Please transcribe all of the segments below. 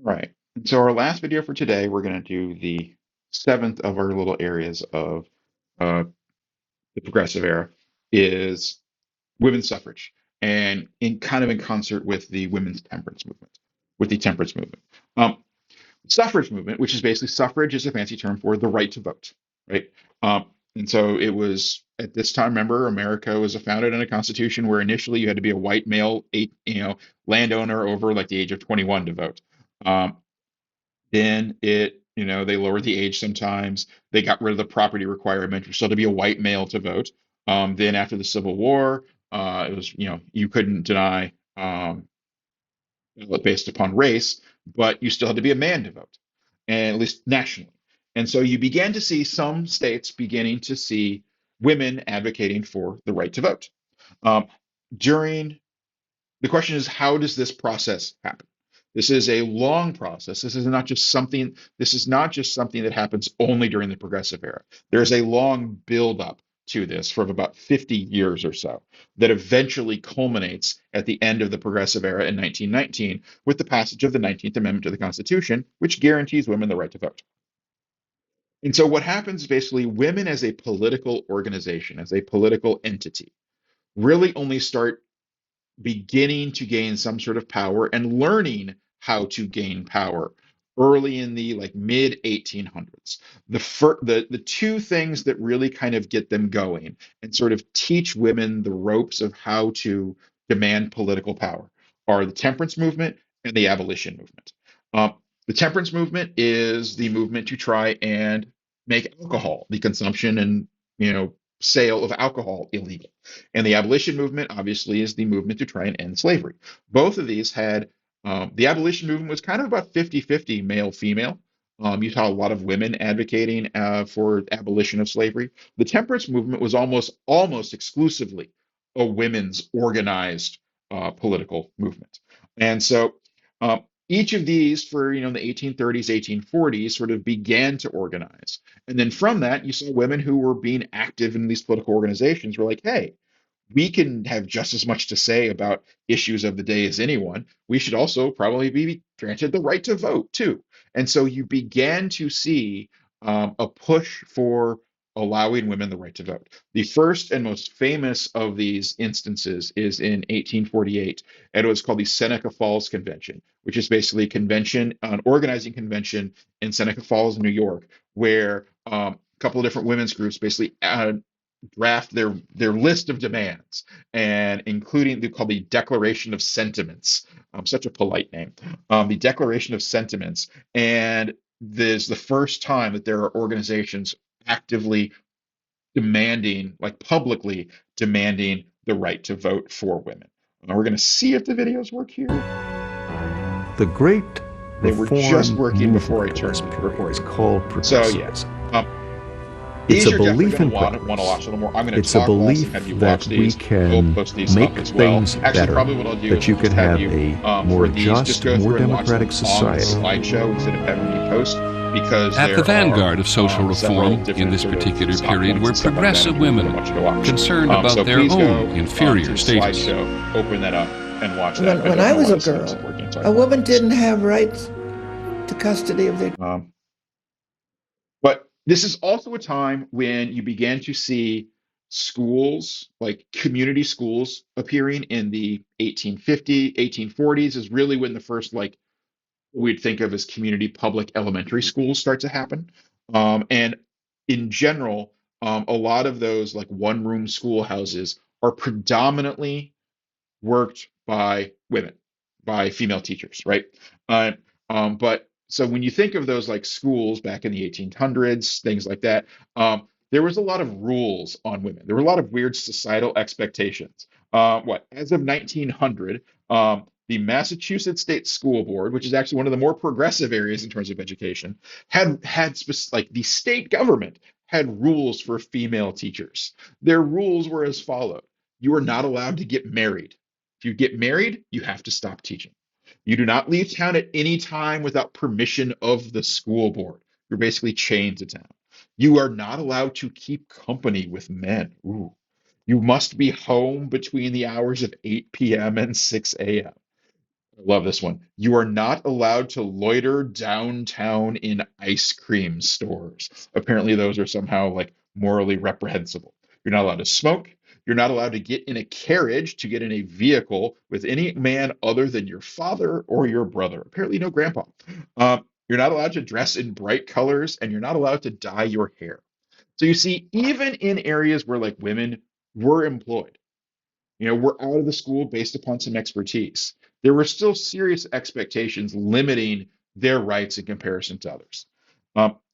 Right. And so our last video for today, we're going to do the seventh of our little areas of uh, the progressive era is women's suffrage, and in kind of in concert with the women's temperance movement, with the temperance movement. Um, Suffrage movement, which is basically suffrage is a fancy term for the right to vote, right? Um, and so it was at this time. Remember, America was founded in a constitution where initially you had to be a white male, landowner over like the age of 21 to vote. Um, then they lowered the age sometimes. They got rid of the property requirement. You're still to be a white male to vote. Then after the Civil War, it was, you couldn't deny based upon race, but you still had to be a man to vote, and at least nationally. And so you began to see some states beginning to see women advocating for the right to vote. Um, during the question is, how does this process happen? This is a long process. This is not just something that happens only during the progressive era. There's a long buildup to this for about 50 years or so that eventually culminates at the end of the progressive era in 1919 with the passage of the 19th Amendment to the Constitution, which guarantees women the right to vote. And so what happens is basically women as a political organization, as a political entity, really only start beginning to gain some sort of power and learning how to gain power early in the like mid 1800s. The two things that really kind of get them going and sort of teach women the ropes of how to demand political power are the temperance movement and the abolition movement. The temperance movement is the movement to try and make alcohol, the consumption and sale of alcohol, illegal. And the abolition movement, obviously, is the movement to try and end slavery. Both of these had, the abolition movement was kind of about 50-50 male female. You saw a lot of women advocating for abolition of slavery. The temperance movement was almost exclusively a women's organized political movement. And so each of these for the 1830s, 1840s sort of began to organize. And then from that, you saw women who were being active in these political organizations were like, hey, we can have just as much to say about issues of the day as anyone. We should also probably be granted the right to vote too. And so you began to see a push for allowing women the right to vote. The first and most famous of these instances is in 1848, and it was called the Seneca Falls Convention, which is basically a convention, an organizing convention in Seneca Falls, New York, where a couple of different women's groups basically draft their list of demands, and including they call the Declaration of Sentiments. Such a polite name. The Declaration of Sentiments, and this is the first time that there are organizations actively demanding, like publicly demanding, the right to vote for women. And we're going to see if the videos work here. The Great They were just working before I turned is called progressivism. These It's a you're definitely belief going in to want to progress. watch a little more. I'm going to It's a talk less belief and have you that watch we these. We'll can post these make up as well. things Actually, better, probably what I'll do that is you I'll can just have have you a more for these, just, just go more through and watch them democratic on society. the slideshow instead of having me post, because At there the vanguard are, of social several reform different in this sort of particular top period points were and stuff like that, progressive and people women that want you to watch. concerned about So their please go own to inferior the status. slideshow, open that up, and watch that. When I I don't know was why a the sound girl, isn't working, so I a woman apologize. didn't have rights to custody of their. But this is also a time when you began to see schools, like community schools, appearing in the 1850, 1840s is really when the first, like, we'd think of as community public elementary schools start to happen. And in general, a lot of those like one room schoolhouses are predominantly worked by women, by female teachers, right? Uh, but so when you think of those like schools back in the 1800s, things like that, there was a lot of rules on women. There were a lot of weird societal expectations. As of 1900, the Massachusetts State School Board, which is actually one of the more progressive areas in terms of education, like the state government had rules for female teachers. Their rules were as follows: you are not allowed to get married. If you get married, you have to stop teaching. You do not leave town at any time without permission of the school board. You're basically chained to town. You are not allowed to keep company with men. Ooh. You must be home between the hours of 8 p.m. and 6 a.m. I love this one. You are not allowed to loiter downtown in ice cream stores. Apparently, those are somehow like morally reprehensible. You're not allowed to smoke. You're not allowed to get in a carriage, to get in a vehicle with any man other than your father or your brother. Apparently, no grandpa. You're not allowed to dress in bright colors, and you're not allowed to dye your hair. So you see, even in areas where like women were employed, were out of the school based upon some expertise, there were still serious expectations limiting their rights in comparison to others.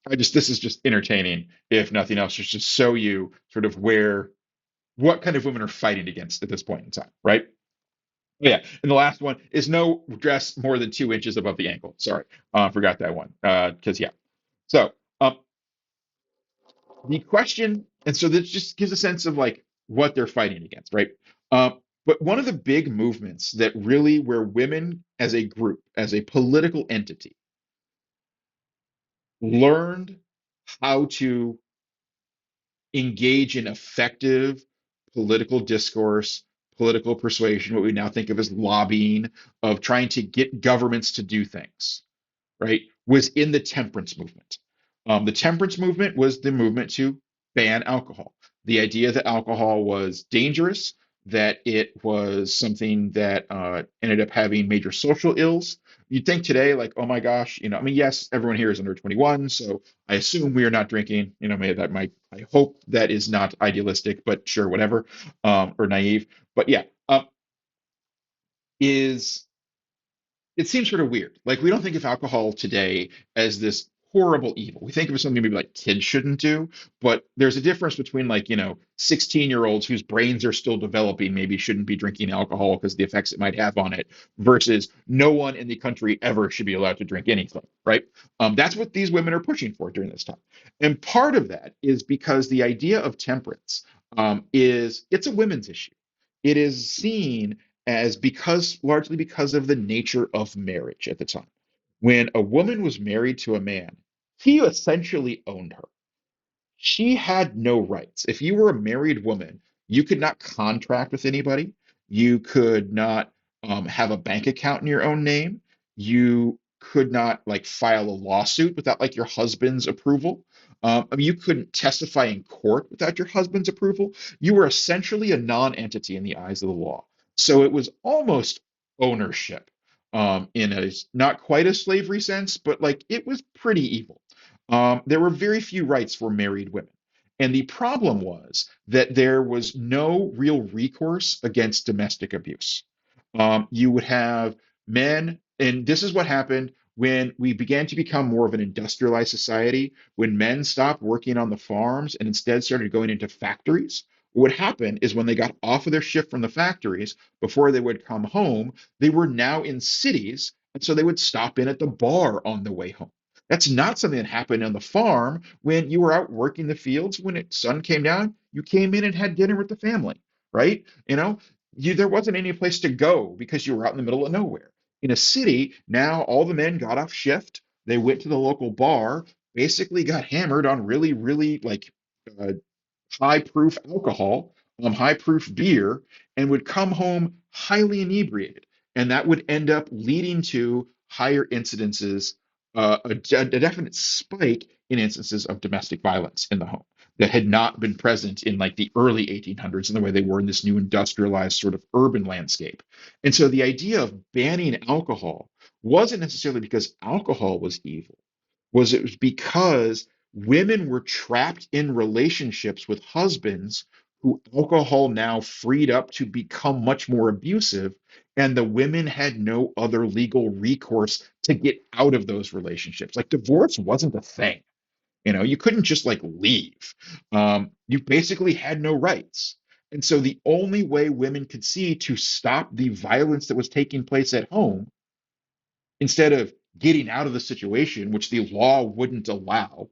This is just entertaining, if nothing else, just to show you sort of what kind of women are fighting against at this point in time, right? Yeah, and the last one is no dress more than 2 inches above the ankle. Sorry, forgot that one. Because yeah, so the question, and so this just gives a sense of like what they're fighting against, right? But one of the big movements that really, where women as a group, as a political entity, learned how to engage in effective political discourse, political persuasion, what we now think of as lobbying, of trying to get governments to do things, right, was in the temperance movement. The temperance movement was the movement to ban alcohol. The idea that alcohol was dangerous, that it was something that ended up having major social ills. You'd think today, like, oh my gosh, I mean, yes, everyone here is under 21, so I assume we are not drinking. Maybe I hope that is not idealistic, but sure, whatever, or naive. But yeah, is it seems sort of weird. Like we don't think of alcohol today as this horrible evil. We think of it as something maybe like kids shouldn't do, but there's a difference between like, 16-year-olds whose brains are still developing maybe shouldn't be drinking alcohol because the effects it might have on it versus no one in the country ever should be allowed to drink anything, right? That's what these women are pushing for during this time. And part of that is because the idea of temperance is it's a women's issue. It is seen as largely because of the nature of marriage at the time. When a woman was married to a man, he essentially owned her. She had no rights. If you were a married woman, you could not contract with anybody. You could not have a bank account in your own name. You could not like file a lawsuit without like your husband's approval. I mean, you couldn't testify in court without your husband's approval. You were essentially a non-entity in the eyes of the law. So it was almost ownership in a not quite a slavery sense, but like it was pretty evil. There were very few rights for married women. And the problem was that there was no real recourse against domestic abuse. You would have men, and this is what happened when we began to become more of an industrialized society, when men stopped working on the farms and instead started going into factories. What would happen is when they got off of their shift from the factories, before they would come home, they were now in cities. And so they would stop in at the bar on the way home. That's not something that happened on the farm when you were out working the fields. When the sun came down, you came in and had dinner with the family, right? There wasn't any place to go because you were out in the middle of nowhere. In a city, now all the men got off shift. They went to the local bar, basically got hammered on really, really like uh, high proof alcohol, high proof beer, and would come home highly inebriated. And that would end up leading to higher incidences, a definite spike in instances of domestic violence in the home that had not been present in like the early 1800s in the way they were in this new industrialized sort of urban landscape. And so the idea of banning alcohol wasn't necessarily because alcohol was evil, it was because women were trapped in relationships with husbands who alcohol now freed up to become much more abusive, and the women had no other legal recourse to get out of those relationships. Like divorce wasn't a thing. You couldn't just like leave. You basically had no rights. And so the only way women could see to stop the violence that was taking place at home, instead of getting out of the situation, which the law wouldn't allow,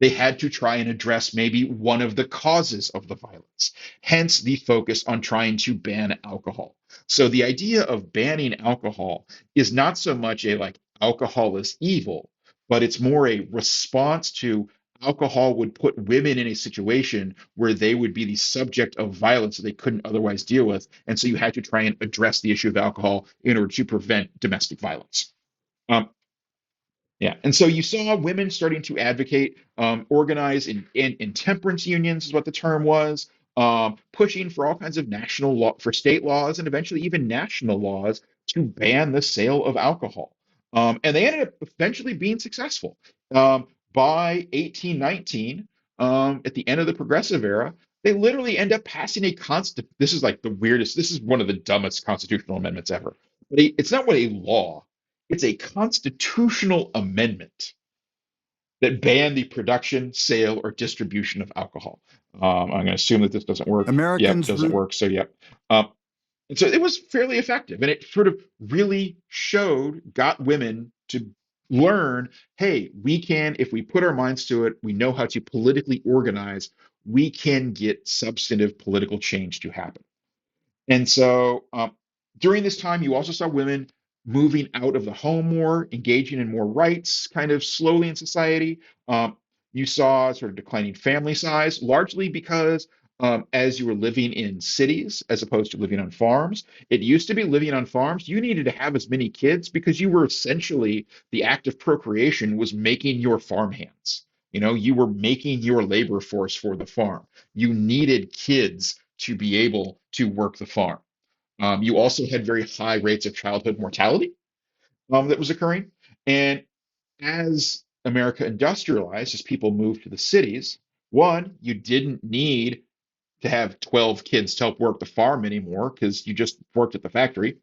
they had to try and address maybe one of the causes of the violence. Hence the focus on trying to ban alcohol. So the idea of banning alcohol is not so much a like alcohol is evil, but it's more a response to alcohol would put women in a situation where they would be the subject of violence that they couldn't otherwise deal with. And so you had to try and address the issue of alcohol in order to prevent domestic violence. Um, yeah, and so you saw women starting to advocate, organize in temperance unions, is what the term was, pushing for all kinds of national law, for state laws, and eventually even national laws to ban the sale of alcohol. And they ended up eventually being successful. By 1819, at the end of the Progressive Era, they literally end up passing a constant. This is like the weirdest. This is one of the dumbest constitutional amendments ever. But it's not what a law. It's a constitutional amendment that banned the production, sale, or distribution of alcohol. I'm going to assume that this doesn't work. Yep, Americans doesn't root work. So, yep. And so it was fairly effective. And it sort of really got women to learn, hey, we can, if we put our minds to it, we know how to politically organize, we can get substantive political change to happen. And so during this time, you also saw women moving out of the home more, engaging in more rights kind of slowly in society. Um, you saw sort of declining family size, largely because as you were living in cities as opposed to living on farms, it used to be living on farms, you needed to have as many kids because you were essentially the act of procreation was making your farm hands. You know, you were making your labor force for the farm. You needed kids to be able to work the farm. You also had very high rates of childhood mortality that was occurring. And as America industrialized, as people moved to the cities, one, you didn't need to have 12 kids to help work the farm anymore because you just worked at the factory.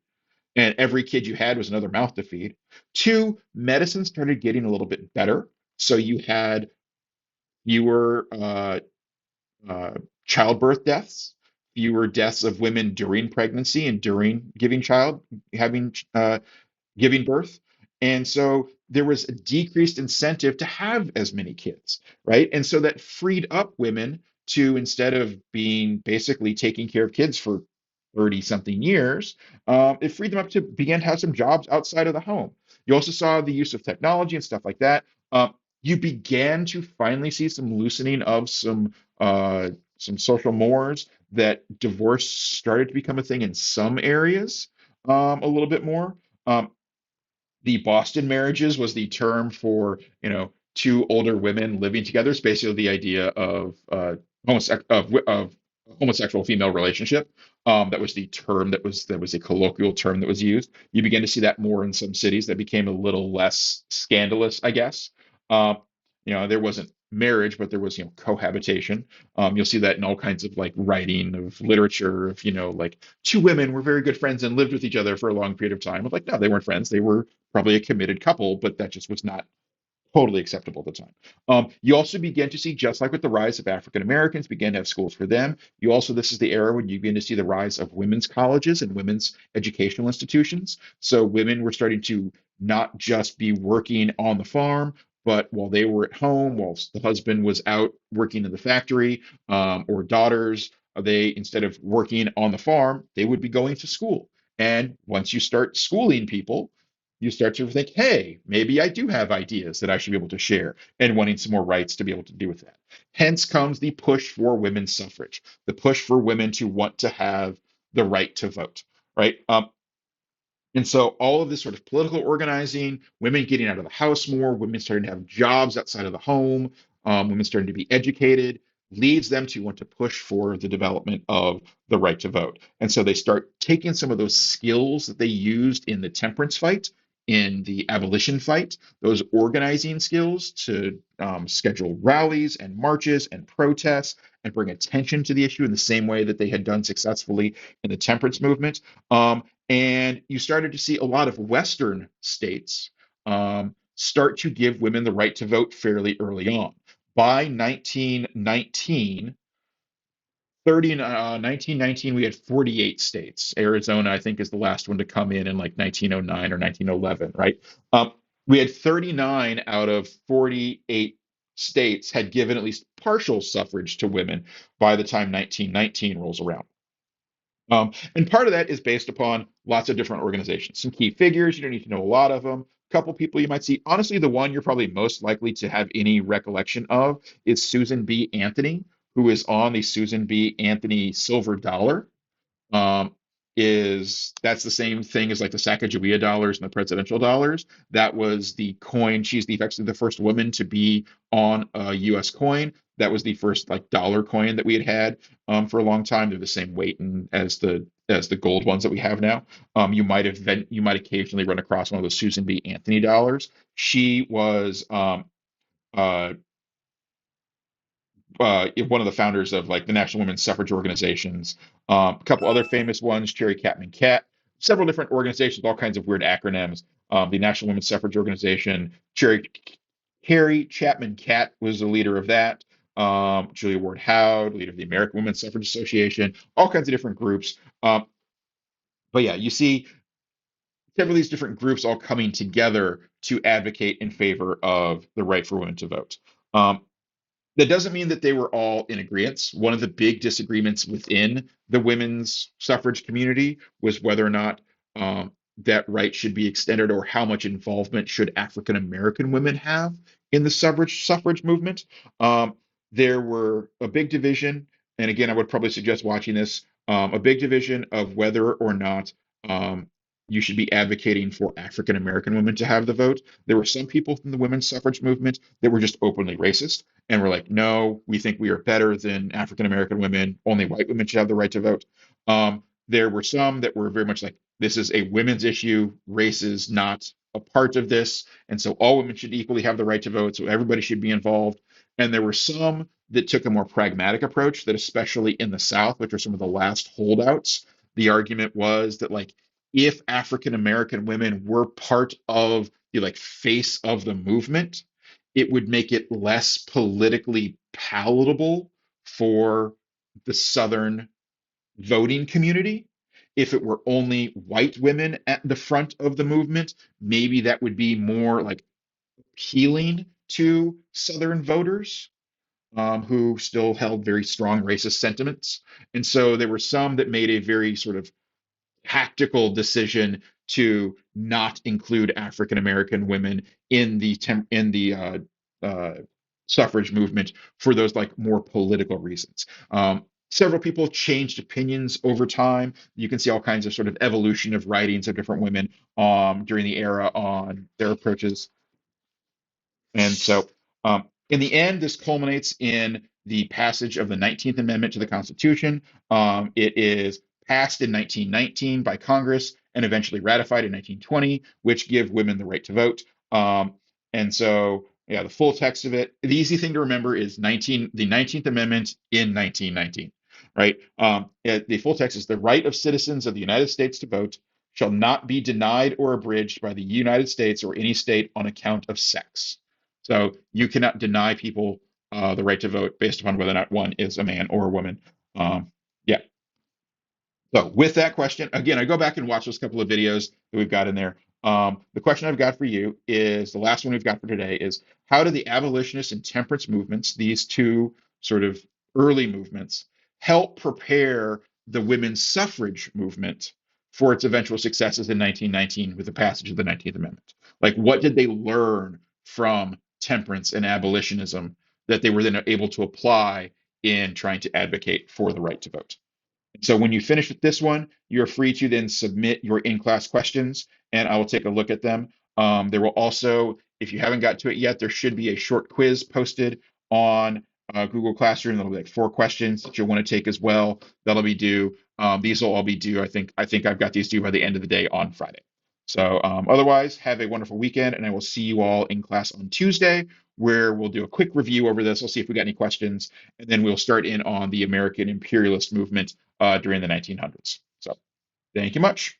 And every kid you had was another mouth to feed. Two, medicine started getting a little bit better. So you had fewer uh, childbirth deaths, fewer deaths of women during pregnancy and during having giving birth. And so there was a decreased incentive to have as many kids, right? And so that freed up women to, instead of being basically taking care of kids for 30 something years, it freed them up to begin to have some jobs outside of the home. You also saw the use of technology and stuff like that. You began to finally see some loosening of some social mores, that divorce started to become a thing in some areas, a little bit more. Um, the Boston marriages was the term for, two older women living together. It's basically the idea of of homosexual female relationship. That was the term that was a colloquial term that was used. You begin to see that more in some cities. That became a little less scandalous, I guess. Um, there wasn't marriage, but there was, cohabitation. You'll see that in all kinds of like writing of literature of, like two women were very good friends and lived with each other for a long period of time. Of like, no, they weren't friends. They were probably a committed couple, but that just was not totally acceptable at the time. You also begin to see, just like with the rise of African Americans, begin to have schools for them. You also, this is the era when you begin to see the rise of women's colleges and women's educational institutions. So women were starting to not just be working on the farm, but while they were at home, while the husband was out working in the factory, or daughters, they, instead of working on the farm, they would be going to school. And once you start schooling people, you start to think, hey, maybe I do have ideas that I should be able to share, and wanting some more rights to be able to do with that. Hence comes the push for women's suffrage, the push for women to want to have the right to vote, right? And so all of this sort of political organizing, women getting out of the house more, women starting to have jobs outside of the home, women starting to be educated, leads them to want to push for the development of the right to vote. And so they start taking some of those skills that they used in the temperance fight, in the abolition fight, those organizing skills to schedule rallies and marches and protests and bring attention to the issue in the same way that they had done successfully in the temperance movement. And you started to see a lot of Western states start to give women the right to vote fairly early on. By 1919, we had 48 states. Arizona, I think, is the last one to come in like 1909 or 1911, right? Um, we had 39 out of 48 states had given at least partial suffrage to women by the time 1919 rolls around. And part of that is based upon lots of different organizations. Some key figures, you don't need to know a lot of them. A couple people you might see. Honestly, the one you're probably most likely to have any recollection of is Susan B. Anthony, who is on the Susan B. Anthony silver dollar. um, is that's the same thing as like the Sacagawea dollars and the presidential dollars. That was the coin. She's actually the first woman to be on a U.S. coin. That was the first like dollar coin that we had for a long time. They're the same weight and as the gold ones that we have now. You might occasionally run across one of those Susan B. Anthony dollars. She was uh, one of the founders of like the National Women's Suffrage organizations. A couple other famous ones: Cherry Chapman Catt, several different organizations, all kinds of weird acronyms. The National Women's Suffrage Organization. Carrie Chapman Catt was the leader of that. Julia Ward Howe, leader of the American Women's Suffrage Association, all kinds of different groups. But yeah, you see several of these different groups all coming together to advocate in favor of the right for women to vote. Um, that doesn't mean that they were all in agreement. One of the big disagreements within the women's suffrage community was whether or not that right should be extended, or how much involvement should African American women have in the suffrage movement. There were a big division, and again, I would probably suggest watching this. A big division of whether or not um, you should be advocating for African American women to have the vote. There were some people from the women's suffrage movement that were just openly racist and we're like, no, we think we are better than African American women. Only white women should have the right to vote. There were some that were very much like, this is a women's issue. Race is not a part of this. And so all women should equally have the right to vote. So everybody should be involved. And there were some that took a more pragmatic approach, that especially in the South, which are some of the last holdouts, the argument was that like, if African American women were part of the like face of the movement, it would make it less politically palatable for the Southern voting community. If it were only white women at the front of the movement, maybe that would be more like appealing to Southern voters who still held very strong racist sentiments. And so there were some that made a very sort of tactical decision to not include African American women in the uh, suffrage movement for those like more political reasons. Several people changed opinions over time. You can see all kinds of sort of evolution of writings of different women during the era on their approaches. And so, in the end, this culminates in the passage of the 19th Amendment to the Constitution. It is passed in 1919 by Congress and eventually ratified in 1920, which give women the right to vote. And so, yeah, the full text of it, the easy thing to remember is the 19th Amendment in 1919, right? The full text is: the right of citizens of the United States to vote shall not be denied or abridged by the United States or any state on account of sex. So you cannot deny people the right to vote based upon whether or not one is a man or a woman. Yeah. So with that question, again, I go back and watch those couple of videos that we've got in there. The question I've got for you is the last one we've got for today is: how do the abolitionist and temperance movements, these two sort of early movements, help prepare the women's suffrage movement for its eventual successes in 1919 with the passage of the 19th Amendment? Like, what did they learn from temperance and abolitionism that they were then able to apply in trying to advocate for the right to vote? So when you finish with this one, you're free to then submit your in-class questions, and I will take a look at them. There will also, if you haven't got to it yet, there should be a short quiz posted on Google Classroom. That'll be like 4 questions that you'll want to take as well. That'll be due. These will all be due. I think I've got these due by the end of the day on Friday. So otherwise, have a wonderful weekend, and I will see you all in class on Tuesday, where we'll do a quick review over this. We'll see if we got any questions, and then we'll start in on the American imperialist movement during the 1900s. So thank you much.